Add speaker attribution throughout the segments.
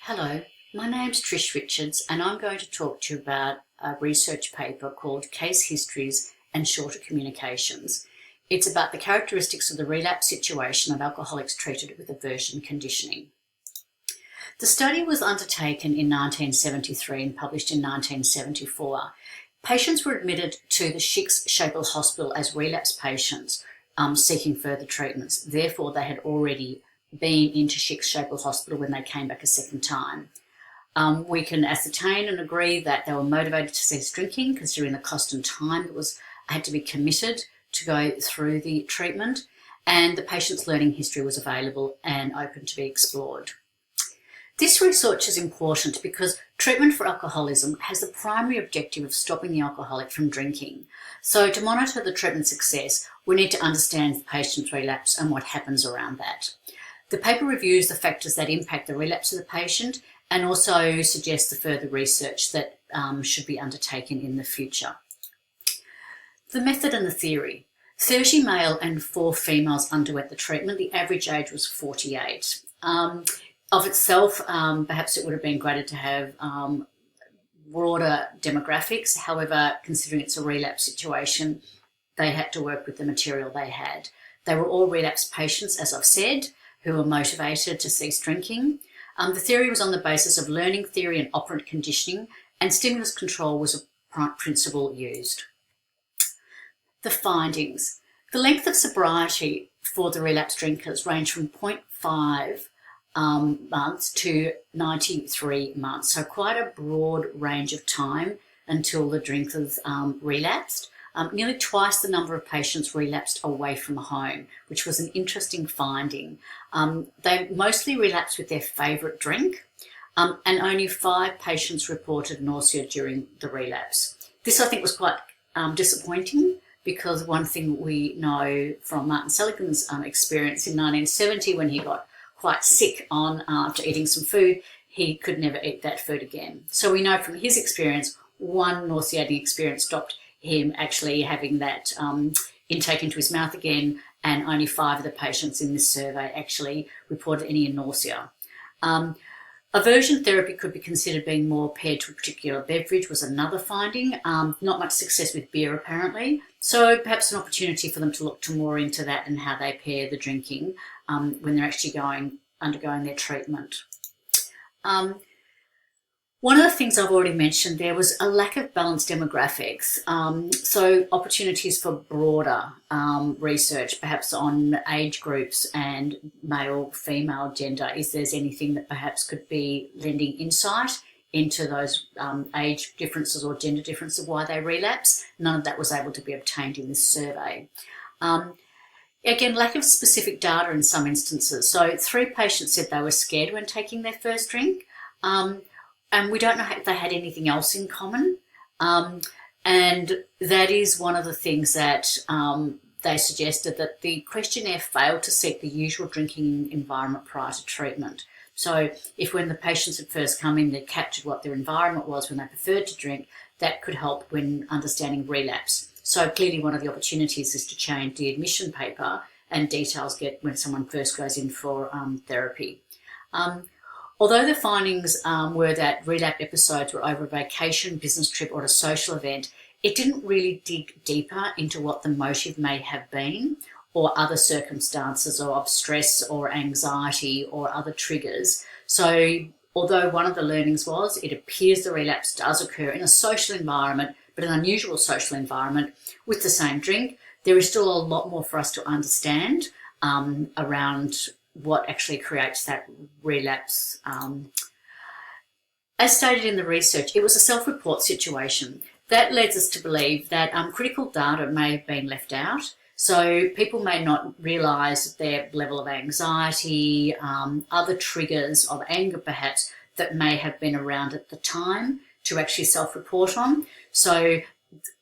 Speaker 1: Hello, my name's Trish Richards and I'm going to talk to you about a research paper called Case Histories and Shorter Communications. It's about the characteristics of the relapse situation of alcoholics treated with aversion conditioning. The study was undertaken in 1973 and published in 1974. Patients were admitted to the Schick-Schapel Hospital as relapse patients seeking further treatments. Therefore, they had already been into Schick-Schapel Hospital when they came back a second time. We can ascertain and agree that they were motivated to cease drinking, considering the cost and time that had to be committed to go through the treatment, and the patient's learning history was available and open to be explored. This research is important because treatment for alcoholism has the primary objective of stopping the alcoholic from drinking. So to monitor the treatment success, we need to understand the patient's relapse and what happens around that. The paper reviews the factors that impact the relapse of the patient and also suggests the further research that should be undertaken in the future. The method and the theory. 30 male and 4 females underwent the treatment. The average age was 48. Of itself, perhaps it would have been greater to have broader demographics. However, considering it's a relapse situation, they had to work with the material they had. They were all relapse patients, as I've said, who were motivated to cease drinking. The theory was on the basis of learning theory and operant conditioning, and stimulus control was a principle used. The findings. The length of sobriety for the relapsed drinkers ranged from 0.5 months to 93 months, so quite a broad range of time until the drinkers relapsed. Nearly twice the number of patients relapsed away from home, which was an interesting finding. They mostly relapsed with their favourite drink, and only 5 patients reported nausea during the relapse. This, I think, was quite disappointing, because one thing we know from Martin Seligman's experience in 1970, when he got quite sick after eating some food, he could never eat that food again. So we know from his experience, one nauseating experience stopped him actually having that intake into his mouth again, and only 5 of the patients in this survey actually reported any nausea. Aversion therapy could be considered being more paired to a particular beverage was another finding. Not much success with beer apparently, so perhaps an opportunity for them to look more into that and how they pair the drinking when they're actually undergoing their treatment. One of the things I've already mentioned, there was a lack of balanced demographics, so opportunities for broader research, perhaps on age groups and male, female, gender, if there's anything that perhaps could be lending insight into those age differences or gender differences of why they relapse. None of that was able to be obtained in this survey. Again, lack of specific data in some instances. So 3 patients said they were scared when taking their first drink. And we don't know if they had anything else in common. And that is one of the things that they suggested, that the questionnaire failed to seek the usual drinking environment prior to treatment. So if when the patients had first come in, they captured what their environment was when they preferred to drink, that could help when understanding relapse. So clearly one of the opportunities is to change the admission paper and details get when someone first goes in for therapy. Although the findings were that relapse episodes were over a vacation, business trip or a social event, it didn't really dig deeper into what the motive may have been, or other circumstances of stress or anxiety or other triggers. So although one of the learnings was it appears the relapse does occur in a social environment, but an unusual social environment with the same drink, there is still a lot more for us to understand around what actually creates that relapse. As stated in the research, it was a self-report situation. That leads us to believe that critical data may have been left out. So people may not realise their level of anxiety, other triggers of anger perhaps that may have been around at the time to actually self-report on. So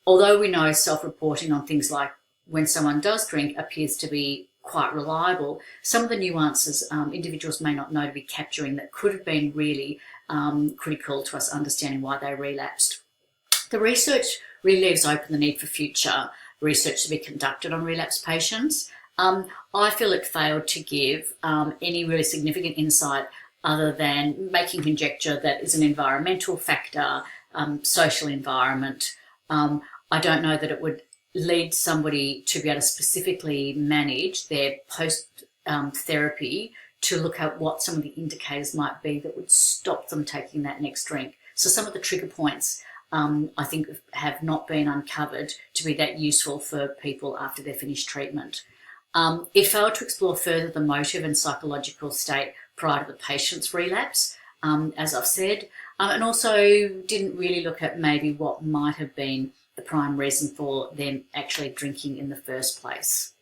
Speaker 1: although we know self-reporting on things like when someone does drink appears to be quite reliable, some of the nuances individuals may not know to be capturing that could have been really critical to us understanding why they relapsed. The research really leaves open the need for future research to be conducted on relapse patients. I feel it failed to give any really significant insight other than making conjecture that is an environmental factor, social environment. I don't know that it would lead somebody to be able to specifically manage their post therapy to look at what some of the indicators might be that would stop them taking that next drink. So some of the trigger points I think have not been uncovered to be that useful for people after they've finished treatment. It failed to explore further the motive and psychological state prior to the patient's relapse, as I've said, and also didn't really look at maybe what might have been the prime reason for them actually drinking in the first place.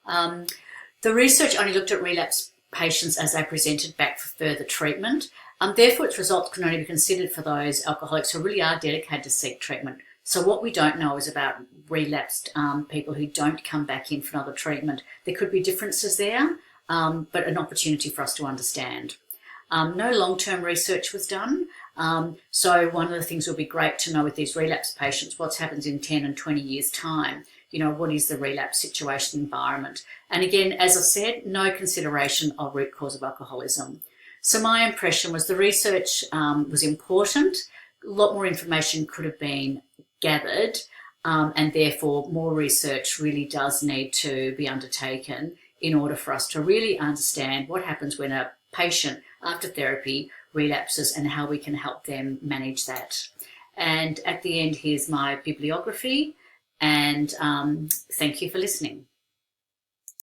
Speaker 1: The research only looked at relapse patients as they presented back for further treatment. Therefore, its results can only be considered for those alcoholics who really are dedicated to seek treatment. So what we don't know is about relapsed people who don't come back in for another treatment. There could be differences there, but an opportunity for us to understand. No long-term research was done. So one of the things will be great to know with these relapse patients, what happens in 10 and 20 years' time. What is the relapse situation environment? And again, as I said, no consideration of root cause of alcoholism. So my impression was the research was important. A lot more information could have been gathered, and therefore more research really does need to be undertaken in order for us to really understand what happens when a patient after therapy relapses and how we can help them manage that. And at the end, here's my bibliography, and thank you for listening.